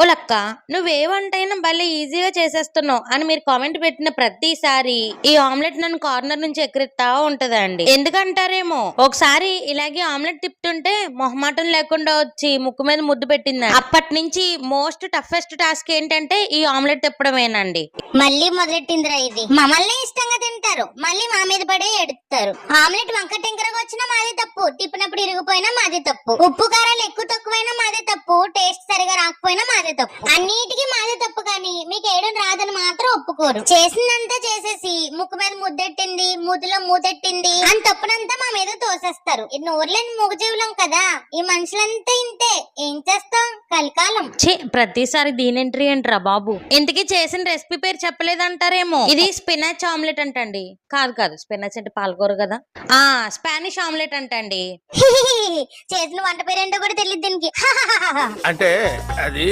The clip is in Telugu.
ఓలక్క నువ్వే వంటైనా భలే ఈజీగా చేసేస్తున్నావు అని మీరు కామెంట్ పెట్టిన ప్రతిసారి ఈ ఆమ్లెట్ నన్ను కార్నర్ నుంచి ఎక్కిరిస్తా ఉంటదండి. ఎందుకంటారేమో ఒకసారి ఇలాగే ఆమ్లెట్ తిప్పుతుంటే మొహమాటం లేకుండా వచ్చి ముక్కు మీద ముద్దు పెట్టిందండి. అప్పటి నుంచి మోస్ట్ టఫెస్ట్ టాస్క్ ఏంటంటే ఈ ఆమ్లెట్ తిప్పడమేనండి. మళ్ళీ మొదలెట్టిందిరా ఇది. మమ్మల్ని ఇష్టంగా తింటారు, మళ్ళీ మా మీద పడే ఎడుతారు. ఆమ్లెట్ వంక టింకరగా వచ్చినా మాదే తప్పు, తిప్పినప్పుడు ఇరిగిపోయినా మాదే తప్పు, ఉప్పు కారాలు ఎక్కువ తక్కువైనా మాదే తప్పు, టేస్ట్ సరిగా రాకపోయినా మాదే తప్పు. అన్నిటికీ మాదే తప్పు, కానీ మీకు ఏడం రాదని మాత్రం ఒప్పుకోరు. చేసిందంతా చేసేసి ముక్కు మీద ముద్దెట్టింది, మూతిలో మూతెట్టింది అని తప్పునంతా మా మీద తోసేస్తారు. ఇది నోరులేని మూగజీవులం కదా, ఈ మనుషులంతా ఇంతే. ఏం చేస్తాం, కలికాలం. ప్రతిసారి దీని ఎంట్రీ ఏంట్రా బాబు. ఇంతకీ చేసిన రెసిపీ పేరు చెప్పలేదంటారేమో. ఇది స్పినాచ్ ఆమ్లెట్ అంటండి. కాదు స్పినాచ్ అంటే పాలకూర కదా. స్పానిష్ ఆమ్లెట్ అంటండి. చేసిన వంట పేరేంటో కూడా తెలియదు దీనికి. అంటే అది